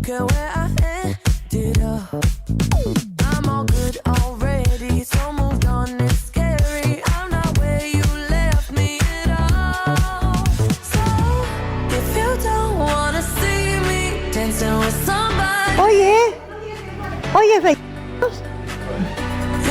care where I ended up. I'm all good already, so moved on, it's scary. I'm not where you left me at all. So, if you don't wanna see me dancing with somebody. Hoy es 20.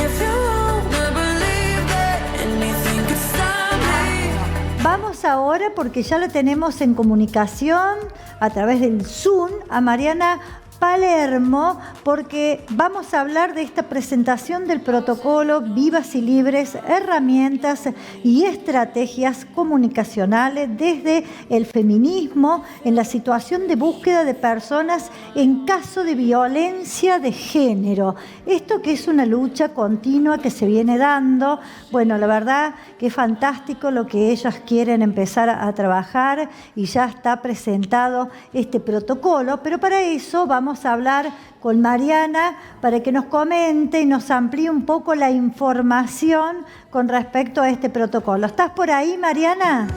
If you wanna believe that anything could stop me. Vamos ahora, porque ya la tenemos en comunicación a través del Zoom, a Mariana Palermo, porque vamos a hablar de esta presentación del protocolo Vivas y Libres, herramientas y estrategias comunicacionales desde el feminismo en la situación de búsqueda de personas en caso de violencia de género. Esto que es una lucha continua que se viene dando. Bueno, la verdad que es fantástico lo que ellas quieren empezar a trabajar y ya está presentado este protocolo, pero para eso vamos a hablar con Mariana para que nos comente y nos amplíe un poco la información con respecto a este protocolo. ¿Estás por ahí, Mariana?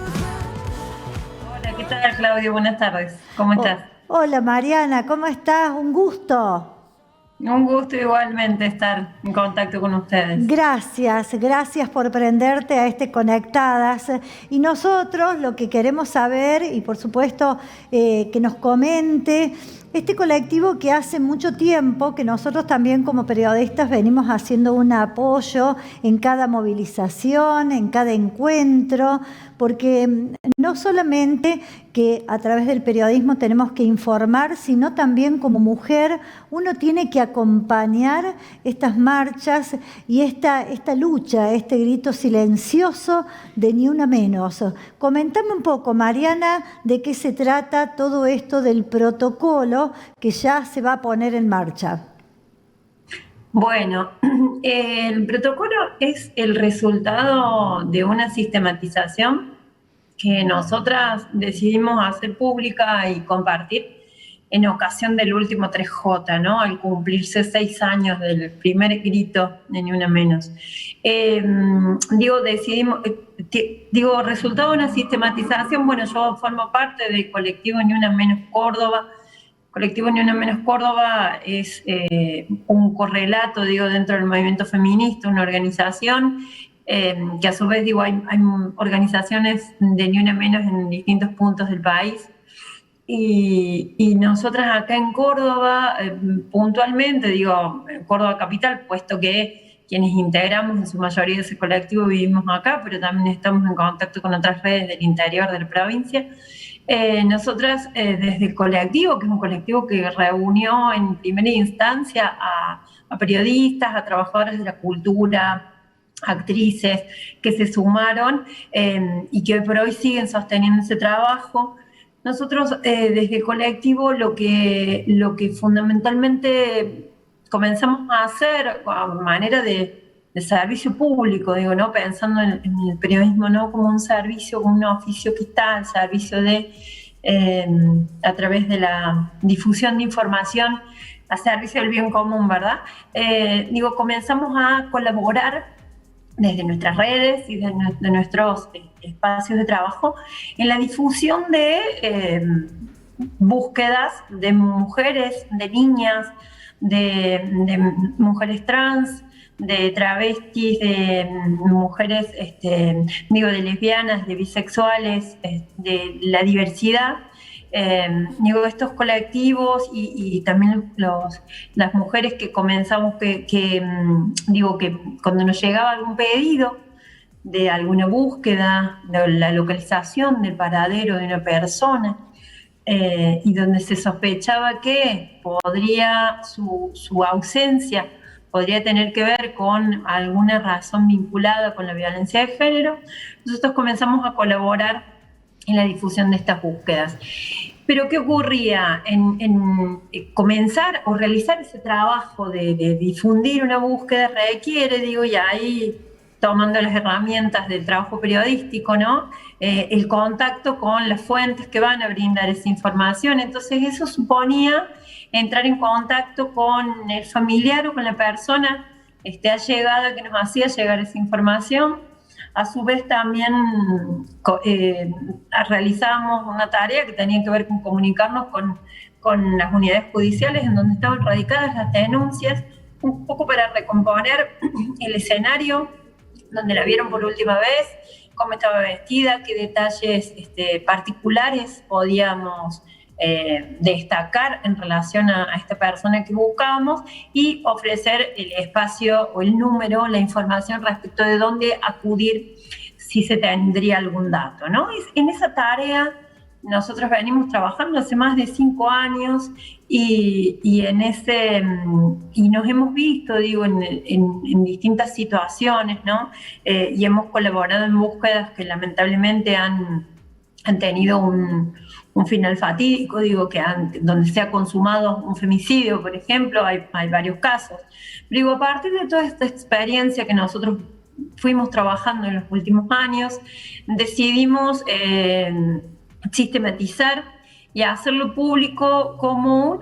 Hola, ¿qué tal, Claudio? Buenas tardes. ¿Cómo estás? Hola, Mariana, ¿cómo estás? Un gusto. Un gusto igualmente estar en contacto con ustedes. Gracias por prenderte a este Conectadas. Y nosotros lo que queremos saber, y por supuesto que nos comente, este colectivo que hace mucho tiempo que nosotros también como periodistas venimos haciendo un apoyo en cada movilización, en cada encuentro, porque no solamente que a través del periodismo tenemos que informar, sino también como mujer uno tiene que acompañar estas marchas y esta lucha, este grito silencioso de ni una menos. Comentame un poco, Mariana, de qué se trata todo esto del protocolo que ya se va a poner en marcha. Bueno, el protocolo es el resultado de una sistematización que nosotras decidimos hacer pública y compartir en ocasión del último 3J, ¿no? Al cumplirse 6 años del primer grito de Ni Una Menos. Resultado de una sistematización, bueno, yo formo parte del colectivo Ni Una Menos Córdoba. Colectivo Ni Una Menos Córdoba es un correlato, dentro del movimiento feminista, una organización que a su vez, hay organizaciones de Ni Una Menos en distintos puntos del país. Y nosotras acá en Córdoba, puntualmente, en Córdoba capital, puesto que quienes integramos en su mayoría de ese colectivo vivimos acá, pero también estamos en contacto con otras redes del interior de la provincia. Nosotras, desde el colectivo, que es un colectivo que reunió en primera instancia a periodistas, a trabajadoras de la cultura, actrices que se sumaron y que hoy por hoy siguen sosteniendo ese trabajo. Nosotros, desde el colectivo, lo que fundamentalmente comenzamos a hacer a manera de servicio público, ¿no? Pensando en el periodismo no como un servicio, como un oficio que está al servicio de, a través de la difusión de información, a servicio del bien común, ¿verdad? Comenzamos a colaborar desde nuestras redes y de nuestros espacios de trabajo en la difusión de búsquedas de mujeres, de niñas, de mujeres trans, de travestis, de mujeres, de lesbianas, de bisexuales, de la diversidad. Estos colectivos y también las mujeres que comenzamos, que cuando nos llegaba algún pedido de alguna búsqueda, de la localización del paradero de una persona, y donde se sospechaba que su ausencia podría tener que ver con alguna razón vinculada con la violencia de género, nosotros comenzamos a colaborar en la difusión de estas búsquedas. Pero ¿qué ocurría? En comenzar o realizar ese trabajo de difundir una búsqueda requiere, y ahí tomando las herramientas del trabajo periodístico, ¿no? El contacto con las fuentes que van a brindar esa información. Entonces eso suponía entrar en contacto con el familiar o con la persona allegada que nos hacía llegar esa información. A su vez también realizábamos una tarea que tenía que ver con comunicarnos con con las unidades judiciales en donde estaban radicadas las denuncias, un poco para recomponer el escenario donde la vieron por última vez, cómo estaba vestida, qué detalles particulares podíamos destacar en relación a esta persona que buscábamos y ofrecer el espacio o el número, la información respecto de dónde acudir si se tendría algún dato, ¿no? En esa tarea nosotros venimos trabajando hace más de 5 años y nos hemos visto, digo, en distintas situaciones, ¿no? Y hemos colaborado en búsquedas que lamentablemente han tenido un final fatídico, digo, donde se ha consumado un femicidio, por ejemplo, hay varios casos. Pero digo, a partir de toda esta experiencia que nosotros fuimos trabajando en los últimos años, decidimos sistematizar y hacerlo público como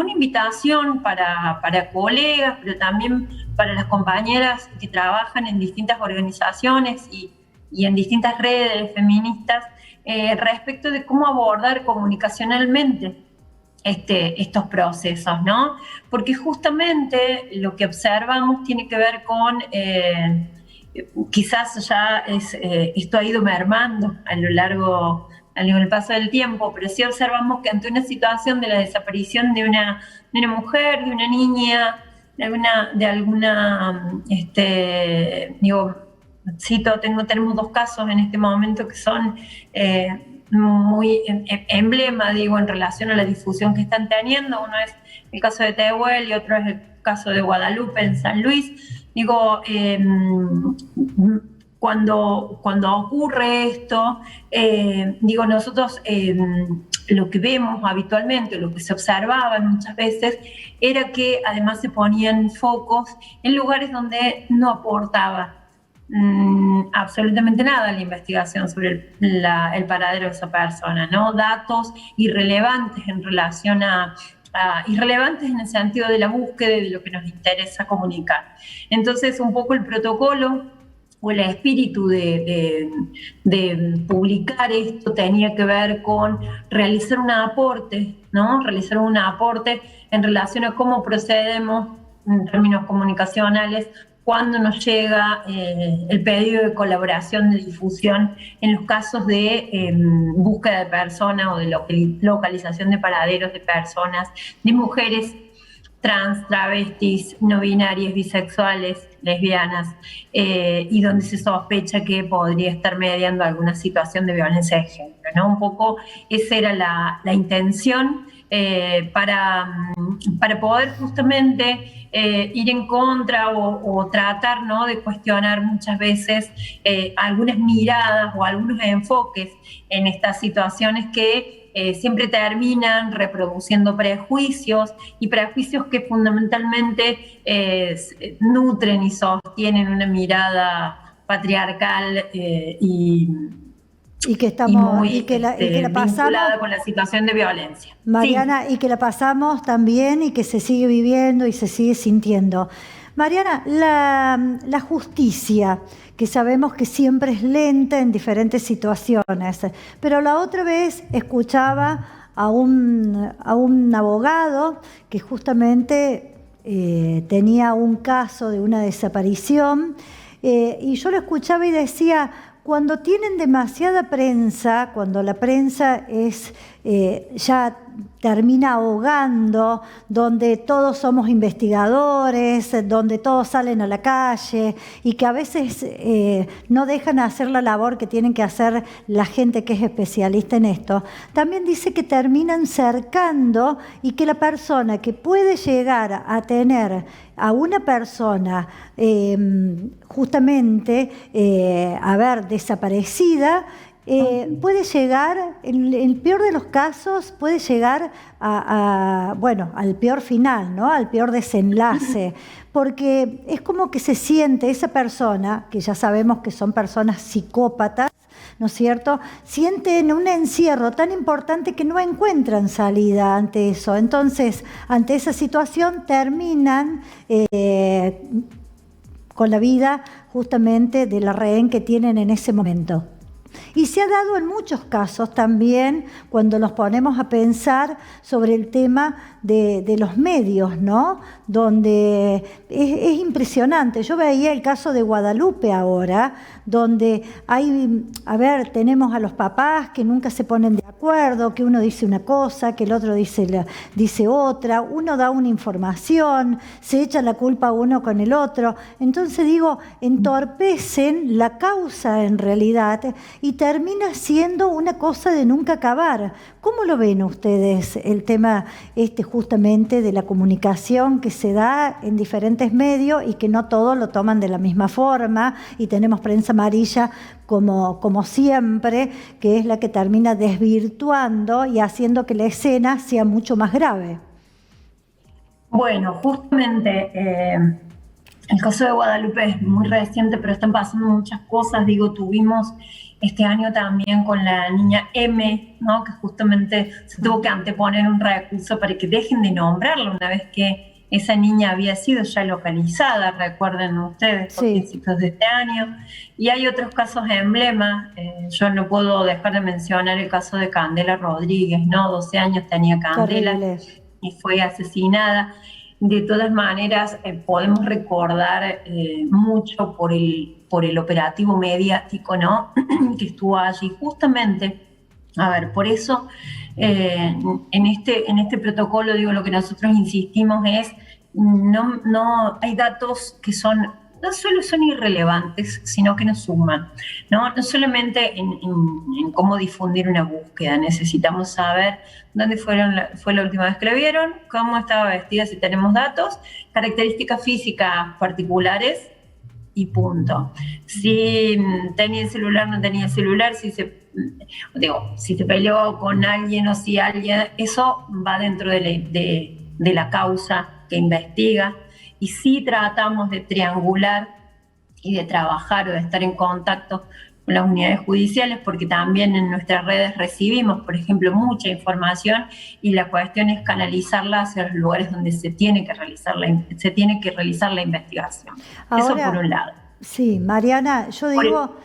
una invitación para colegas, pero también para las compañeras que trabajan en distintas organizaciones y en distintas redes feministas respecto de cómo abordar comunicacionalmente estos procesos, ¿no? Porque justamente lo que observamos tiene que ver con, quizás ya esto ha ido mermando a lo largo del paso del tiempo, pero sí observamos que ante una situación de la desaparición de una mujer, de una niña, tenemos 2 casos en este momento que son muy emblema, digo, en relación a la difusión que están teniendo. Uno es el caso de Tehuel y otro es el caso de Guadalupe en San Luis. Digo, cuando ocurre esto, digo, nosotros lo que vemos habitualmente, lo que se observaba muchas veces, era que además se ponían focos en lugares donde no aportaba absolutamente nada a la investigación sobre el paradero de esa persona, ¿no? Datos irrelevantes en relación irrelevantes en el sentido de la búsqueda y de lo que nos interesa comunicar. Entonces, un poco el protocolo o el espíritu de publicar esto tenía que ver con realizar un aporte, ¿no? Realizar un aporte en relación a cómo procedemos en términos comunicacionales cuando nos llega el pedido de colaboración, de difusión en los casos de búsqueda de personas o de localización de paraderos de personas, de mujeres trans, travestis, no binarias, bisexuales, lesbianas, y donde se sospecha que podría estar mediando alguna situación de violencia de género, ¿no? Un poco esa era la intención para poder justamente ir en contra o tratar, ¿no?, de cuestionar muchas veces algunas miradas o algunos enfoques en estas situaciones que siempre terminan reproduciendo prejuicios y prejuicios que fundamentalmente nutren y sostienen una mirada patriarcal y que estamos y que la pasamos vinculada con la situación de violencia. Mariana, sí. Y que la pasamos también y que se sigue viviendo y se sigue sintiendo. Mariana, la justicia, que sabemos que siempre es lenta en diferentes situaciones, pero la otra vez escuchaba a un abogado que justamente tenía un caso de una desaparición y yo lo escuchaba y decía, cuando tienen demasiada prensa, cuando la prensa ya termina ahogando, donde todos somos investigadores, donde todos salen a la calle y que a veces no dejan hacer la labor que tienen que hacer la gente que es especialista en esto, también dice que terminan cercando y que la persona que puede llegar a tener a una persona justamente desaparecida, puede llegar, en el peor de los casos, puede llegar al peor final, ¿no? Al peor desenlace, porque es como que se siente esa persona, que ya sabemos que son personas psicópatas, ¿no es cierto?, sienten un encierro tan importante que no encuentran salida ante eso. Entonces, ante esa situación terminan con la vida justamente de la rehén que tienen en ese momento. Y se ha dado en muchos casos también cuando nos ponemos a pensar sobre el tema de los medios, ¿no? Donde es impresionante. Yo veía el caso de Guadalupe ahora, donde tenemos a los papás que nunca se ponen de acuerdo, que uno dice una cosa, que el otro dice otra, uno da una información, se echa la culpa uno con el otro. Entonces digo, entorpecen la causa en realidad y termina siendo una cosa de nunca acabar. ¿Cómo lo ven ustedes el tema justamente de la comunicación que se da en diferentes medios y que no todos lo toman de la misma forma y tenemos prensa amarilla como siempre, que es la que termina desvirtuando y haciendo que la escena sea mucho más grave? Bueno, justamente el caso de Guadalupe es muy reciente, pero están pasando muchas cosas. Digo, tuvimos este año también con la niña M, ¿no? Que justamente se tuvo que anteponer un recurso para que dejen de nombrarla una vez que esa niña había sido ya localizada, recuerden ustedes, por principios de este año. Y hay otros casos emblemas. Yo no puedo dejar de mencionar el caso de Candela Rodríguez, ¿no? 12 años tenía Candela. Terrible. Y fue asesinada. De todas maneras, podemos recordar mucho por el operativo mediático, ¿no? que estuvo allí justamente. A ver, por eso en este protocolo, digo, lo que nosotros insistimos es, no hay datos que no solo son irrelevantes, sino que nos suman, ¿no? No solamente en cómo difundir una búsqueda, necesitamos saber dónde fue la última vez que la vieron, cómo estaba vestida, si tenemos datos, características físicas particulares y punto. Si tenía el celular, no tenía el celular, si se peleó con alguien o si alguien, eso va dentro de la causa que investiga. Y sí tratamos de triangular y de trabajar o de estar en contacto con las unidades judiciales, porque también en nuestras redes recibimos, por ejemplo, mucha información y la cuestión es canalizarla hacia los lugares donde se tiene que realizar la investigación. Ahora, eso por un lado. Sí, Mariana, yo digo,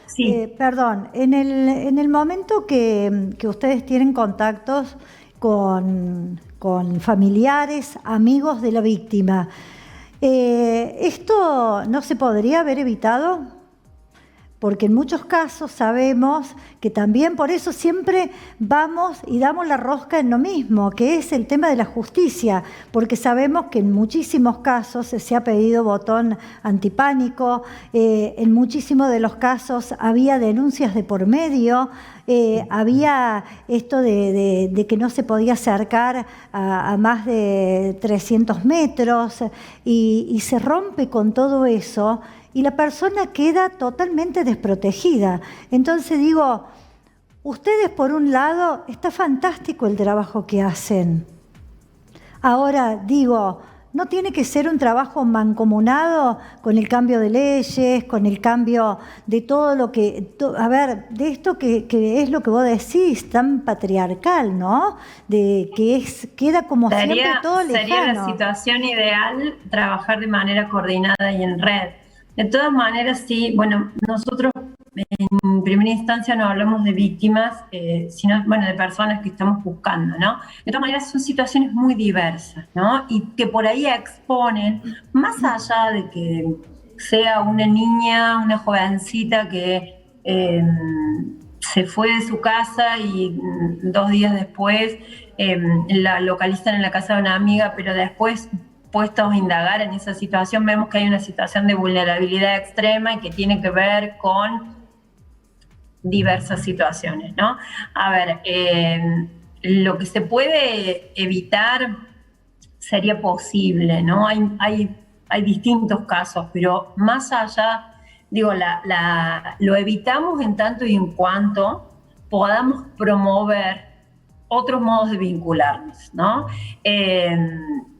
perdón, en el momento que ustedes tienen contactos con familiares, amigos de la víctima, ¿esto no se podría haber evitado? Porque en muchos casos sabemos que también por eso siempre vamos y damos la rosca en lo mismo, que es el tema de la justicia, porque sabemos que en muchísimos casos se ha pedido botón antipánico, en muchísimos de los casos había denuncias de por medio, había esto de que no se podía acercar a más de 300 metros y se rompe con todo eso y la persona queda totalmente desprotegida. Entonces digo, ustedes por un lado, está fantástico el trabajo que hacen. Ahora digo, no tiene que ser un trabajo mancomunado con el cambio de leyes, con el cambio de todo lo que... de esto que es lo que vos decís, tan patriarcal, ¿no? De que queda como siempre todo lejano. Sería la situación ideal trabajar de manera coordinada y en red. De todas maneras, sí, bueno, nosotros en primera instancia no hablamos de víctimas, sino, bueno, de personas que estamos buscando, ¿no? De todas maneras, son situaciones muy diversas, ¿no? Y que por ahí exponen, más allá de que sea una niña, una jovencita que se fue de su casa y 2 días después la localizan en la casa de una amiga, pero después, puestos a indagar en esa situación, vemos que hay una situación de vulnerabilidad extrema y que tiene que ver con diversas situaciones, ¿no? A ver, lo que se puede evitar sería posible, ¿no? Hay distintos casos, pero más allá, digo, lo evitamos en tanto y en cuanto podamos promover otros modos de vincularnos, ¿no?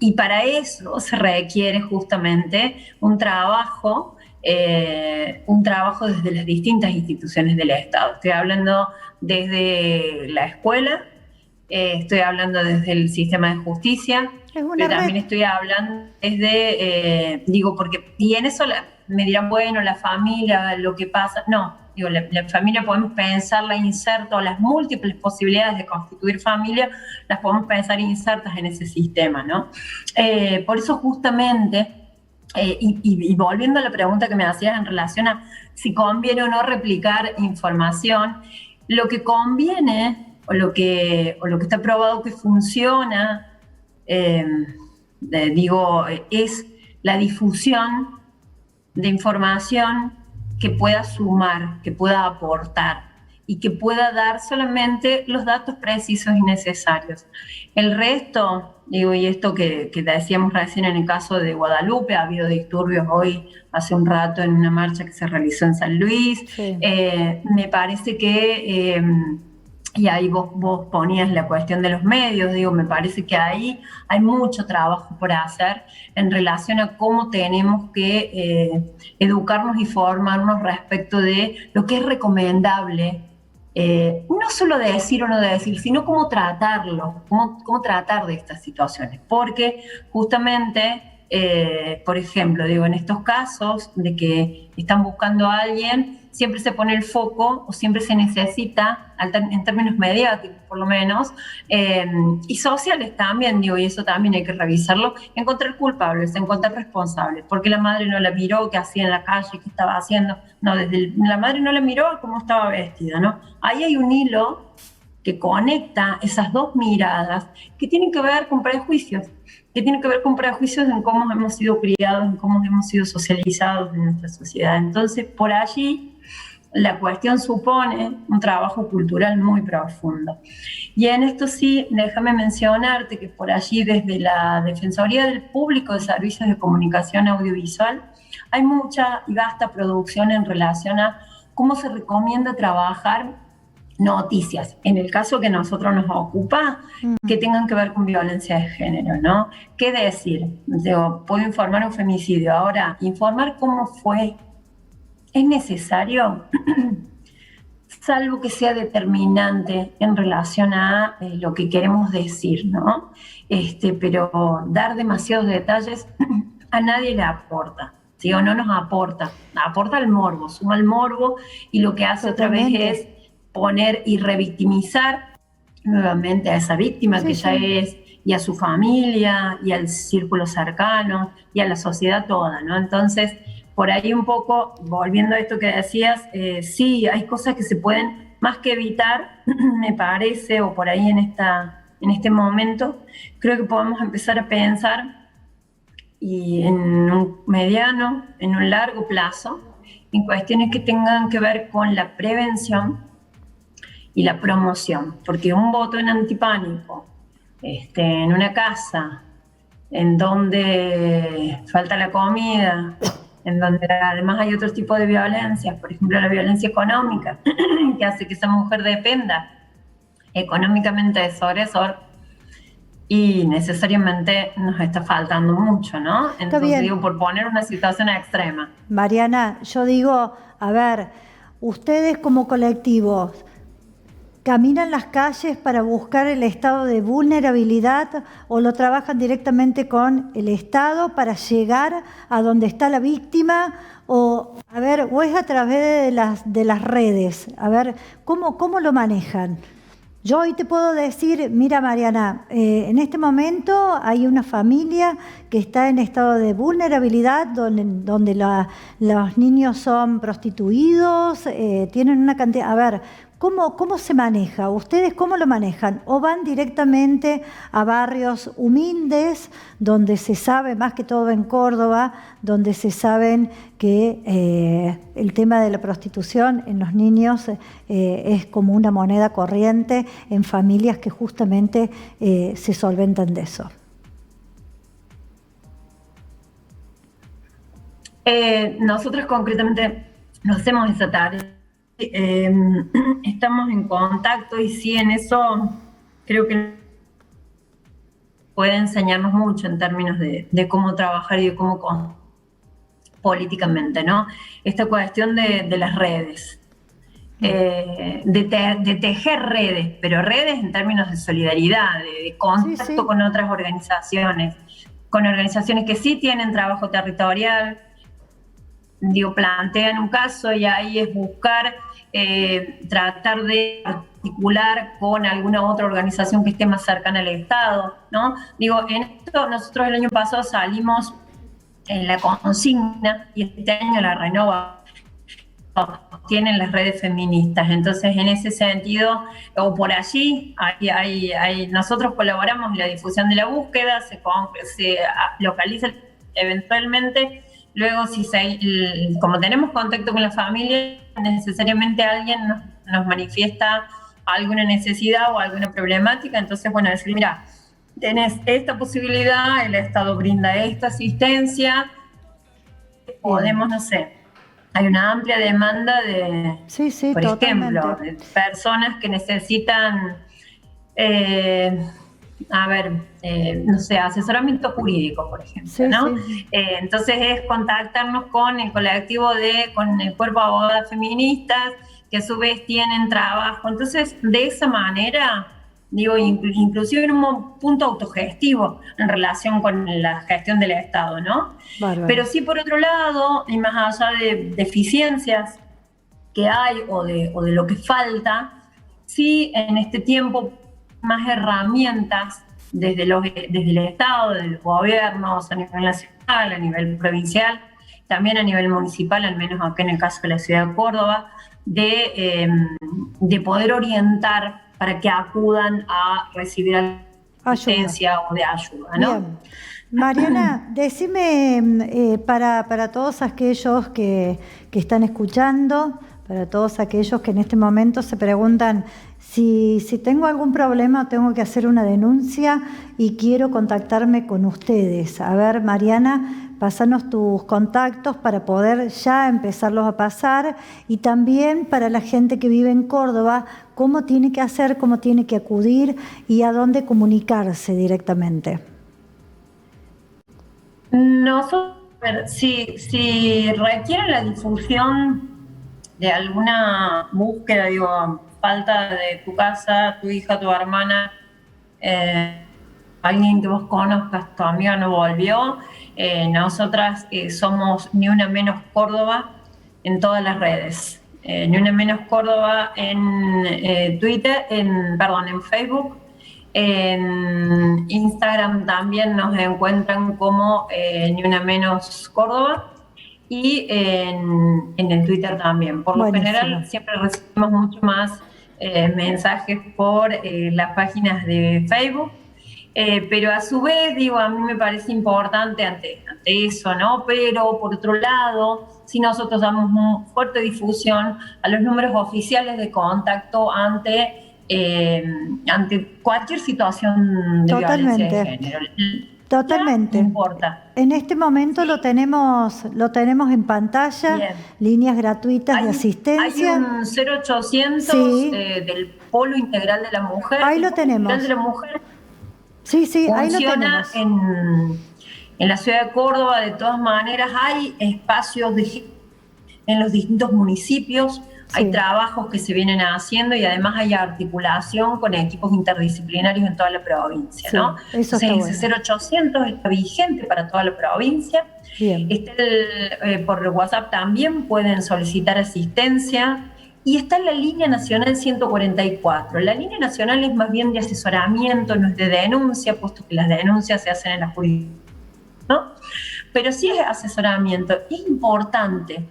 Y para eso se requiere justamente un trabajo desde las distintas instituciones del Estado. Estoy hablando desde la escuela, estoy hablando desde el sistema de justicia, Es una pero también red. estoy hablando desde, digo, porque, y en eso me dirán, bueno, la familia, lo que pasa, no, digo, la familia podemos pensarla inserta, o las múltiples posibilidades de constituir familia, las podemos pensar insertas en ese sistema, ¿no? Por eso justamente, y volviendo a la pregunta que me hacías en relación a si conviene o no replicar información, lo que conviene o lo que está probado que funciona, es la difusión de información que pueda sumar, que pueda aportar y que pueda dar solamente los datos precisos y necesarios. El resto, digo, y esto que decíamos recién en el caso de Guadalupe, ha habido disturbios hoy, hace un rato, en una marcha que se realizó en San Luis. Sí. Me parece que, y ahí vos ponías la cuestión de los medios, digo, me parece que ahí hay mucho trabajo por hacer en relación a cómo tenemos que educarnos y formarnos respecto de lo que es recomendable. No solo de decir o no de decir, sino cómo tratarlo, cómo tratar de estas situaciones. Porque justamente, por ejemplo, digo, en estos casos de que están buscando a alguien, siempre se pone el foco o siempre se necesita, en términos mediáticos por lo menos, y sociales también, digo, y eso también hay que revisarlo, encontrar culpables, encontrar responsables, porque la madre no la miró, qué hacía en la calle, qué estaba haciendo, no, la madre no la miró cómo estaba vestida, ¿no? Ahí hay un hilo que conecta esas dos miradas que tienen que ver con prejuicios, en cómo hemos sido criados, en cómo hemos sido socializados en nuestra sociedad. Entonces, por allí, la cuestión supone un trabajo cultural muy profundo. Y en esto sí, déjame mencionarte que por allí, desde la Defensoría del Público de Servicios de Comunicación Audiovisual, hay mucha y vasta producción en relación a cómo se recomienda trabajar noticias, en el caso que a nosotros nos ocupa, que tengan que ver con violencia de género, ¿no? ¿Qué decir? Digo, puedo informar un femicidio. Ahora, informar cómo fue, ¿es necesario? Salvo que sea determinante en relación a lo que queremos decir, ¿no? Pero dar demasiados detalles a nadie le aporta, ¿sí? O no nos aporta, aporta el morbo, suma el morbo, y lo que hace Totalmente. otra vez es poner y revictimizar nuevamente a esa víctima, Sí, que sí. ya es, y a su familia, y al círculo cercano, y a la sociedad toda, ¿no? Entonces, por ahí un poco, volviendo a esto que decías, sí, hay cosas que se pueden más que evitar, me parece, o por ahí en este momento, creo que podemos empezar a pensar, y en un mediano, en un largo plazo, en cuestiones que tengan que ver con la prevención y la promoción, porque un voto en antipánico, en una casa, en donde falta la comida, en donde además hay otro tipo de violencias, por ejemplo la violencia económica, que hace que esa mujer dependa económicamente de su agresor, y necesariamente nos está faltando mucho, ¿no? Entonces bien. digo, por poner una situación extrema. Mariana, yo digo, a ver, ustedes como colectivos, ¿caminan las calles para buscar el estado de vulnerabilidad o lo trabajan directamente con el Estado para llegar a donde está la víctima? O, a ver, o es a través de las redes. A ver, ¿cómo lo manejan? Yo hoy te puedo decir, mira Mariana, en este momento hay una familia que está en estado de vulnerabilidad, donde los niños son prostituidos, tienen una cantidad... A ver, ¿cómo se maneja? ¿Ustedes cómo lo manejan? ¿O van directamente a barrios humildes, donde se sabe, más que todo en Córdoba, donde se saben que el tema de la prostitución en los niños es como una moneda corriente en familias que justamente se solventan de eso? Nosotros concretamente no hacemos esa tarea. Estamos en contacto y sí, en eso creo que puede enseñarnos mucho en términos de cómo trabajar y de cómo políticamente, ¿no? Esta cuestión de las redes. de tejer redes, pero redes en términos de solidaridad, de contacto Sí, sí. con otras organizaciones, con organizaciones que sí tienen trabajo territorial. Digo, plantean un caso y ahí es buscar, tratar de articular con alguna otra organización que esté más cercana al Estado, ¿no? Digo, en esto nosotros el año pasado salimos en la consigna y este año la renova tienen las redes feministas. Entonces, en ese sentido, o por allí, nosotros colaboramos en la difusión de la búsqueda, se localiza eventualmente. Luego, como tenemos contacto con la familia, necesariamente alguien nos manifiesta alguna necesidad o alguna problemática. Entonces, bueno, decir, mira, tenés esta posibilidad, el Estado brinda esta asistencia, podemos, no sé, hay una amplia demanda de, Sí, sí, por totalmente. ejemplo, de personas que necesitan, no sé, asesoramiento jurídico, por ejemplo, Sí, ¿no? sí. Entonces es contactarnos con el colectivo con el cuerpo de abogadas feministas, que a su vez tienen trabajo. Entonces, de esa manera, digo, inclusive en un punto autogestivo en relación con la gestión del Estado, ¿no? Bárbaro. Pero sí, por otro lado, y más allá de deficiencias que hay o de lo que falta, sí en este tiempo más herramientas desde el Estado, desde los gobiernos, a nivel nacional, a nivel provincial, también a nivel municipal, al menos acá en el caso de la ciudad de Córdoba, de poder orientar para que acudan a recibir asistencia o de ayuda, ¿no? Bien. Mariana, decime para todos aquellos que están escuchando, para todos aquellos que en este momento se preguntan si tengo algún problema, tengo que hacer una denuncia y quiero contactarme con ustedes. A ver, Mariana, pásanos tus contactos para poder ya empezarlos a pasar, y también para la gente que vive en Córdoba, cómo tiene que hacer, cómo tiene que acudir y a dónde comunicarse directamente. Nosotros, si requieren la difusión de alguna búsqueda, digo, falta de tu casa, tu hija, tu hermana, alguien que vos conozcas, tu amiga no volvió, nosotras somos Ni Una Menos Córdoba en todas las redes. Ni Una Menos Córdoba en Twitter, en Facebook. En Instagram también nos encuentran como Ni Una Menos Córdoba, y en el Twitter también. Por lo Buenísimo. general siempre recibimos mucho más mensajes por las páginas de Facebook, pero a su vez, digo, a mí me parece importante ante eso, ¿no? Pero por otro lado, si nosotros damos fuerte difusión a los números oficiales de contacto ante cualquier situación de violencia de género. Totalmente. No importa. En este momento lo tenemos en pantalla. Bien. Líneas gratuitas de asistencia. Hay un 0800 Sí. Del Polo Integral de la Mujer. Ahí lo El Polo tenemos. Integral de la Mujer Sí, ahí lo funciona tenemos. en la ciudad de Córdoba. De todas maneras, hay espacios en los distintos municipios. Sí. Hay trabajos que se vienen haciendo y además hay articulación con equipos interdisciplinarios en toda la provincia, Sí, ¿no? eso está Entonces, ese bueno. 0800 está vigente para toda la provincia. Bien. Por WhatsApp también pueden solicitar asistencia. Y está en la línea nacional 144. La línea nacional es más bien de asesoramiento, no es de denuncia, puesto que las denuncias se hacen en la jurisdicción, ¿no? Pero sí es asesoramiento. Es importante.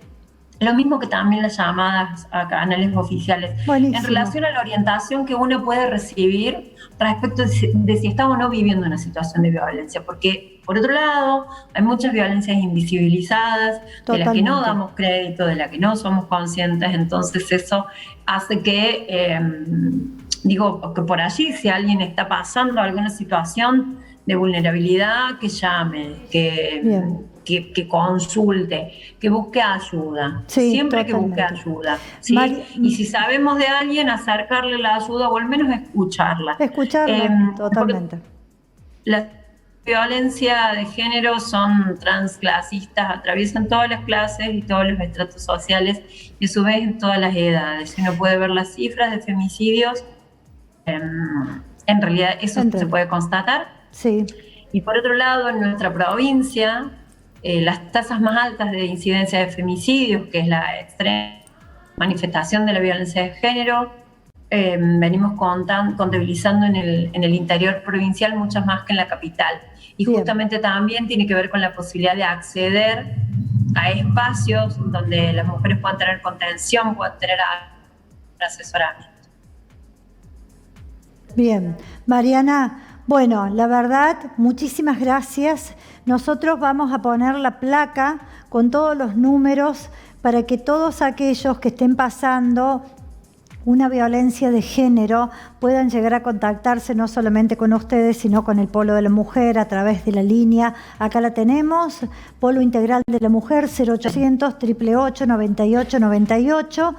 Lo mismo que también las llamadas a canales oficiales. Buenísimo. En relación a la orientación que uno puede recibir respecto de si está o no viviendo una situación de violencia. Porque, por otro lado, hay muchas violencias invisibilizadas, de las que no Totalmente. damos crédito, de las que no somos conscientes. Entonces eso hace que, que por allí, si alguien está pasando alguna situación de vulnerabilidad, que llame, Bien. que consulte, que busque ayuda. Sí, Siempre que busque totalmente. ayuda, ¿sí? Y si sabemos de alguien, acercarle la ayuda o al menos escucharla. Escucharlo, totalmente. Violencia de género son transclasistas, atraviesan todas las clases y todos los estratos sociales y a su vez en todas las edades. Uno puede ver las cifras de femicidios, en realidad eso se puede constatar. Sí. Y por otro lado, en nuestra provincia, las tasas más altas de incidencia de femicidios, que es la extrema manifestación de la violencia de género, venimos contabilizando en el interior provincial muchas más que en la capital. Y Bien. justamente también tiene que ver con la posibilidad de acceder a espacios donde las mujeres puedan tener contención, puedan tener asesoramiento. Bien, Mariana, bueno, la verdad, muchísimas gracias. Nosotros vamos a poner la placa con todos los números para que todos aquellos que estén pasando una violencia de género puedan llegar a contactarse no solamente con ustedes, sino con el Polo de la Mujer a través de la línea. Acá la tenemos, Polo Integral de la Mujer, 0800 888 98 98,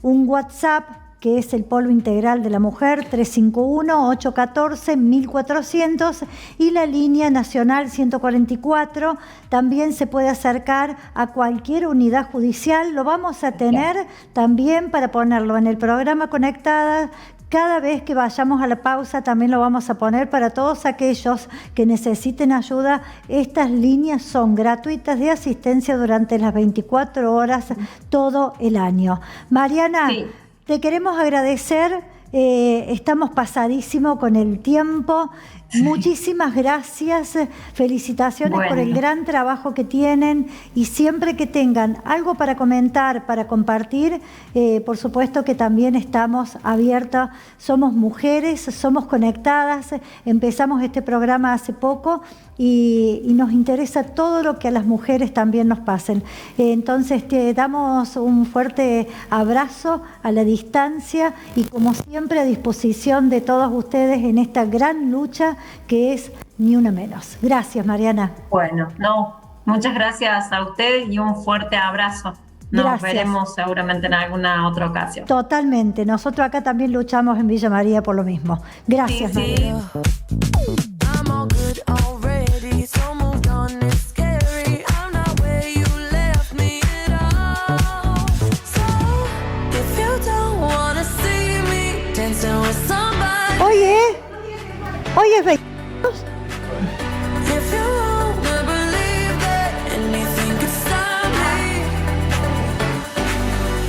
un WhatsApp que es el Polo Integral de la Mujer, 351-814-1400, y la línea nacional 144. También se puede acercar a cualquier unidad judicial. Lo vamos a tener también para ponerlo en el programa Conectada. Cada vez que vayamos a la pausa también lo vamos a poner para todos aquellos que necesiten ayuda. Estas líneas son gratuitas de asistencia durante las 24 horas todo el año. Mariana, Sí. Te queremos agradecer, estamos pasadísimo con el tiempo. Muchísimas gracias, felicitaciones por el gran trabajo que tienen y siempre que tengan algo para comentar, para compartir, por supuesto que también estamos abiertas, somos mujeres, somos conectadas, empezamos este programa hace poco y nos interesa todo lo que a las mujeres también nos pasen. Entonces te damos un fuerte abrazo a la distancia y como siempre a disposición de todos ustedes en esta gran lucha que es Ni Una Menos. Gracias, Mariana. Bueno, muchas gracias a ustedes y un fuerte abrazo. Nos veremos seguramente en alguna otra ocasión. Totalmente. Nosotros acá también luchamos en Villa María por lo mismo. Gracias, Mariana. I'm all good already, so moved on, it's scary. I'm not where you left me at all. So, if you don't wanna see me dancing with somebody. Hoy es 20.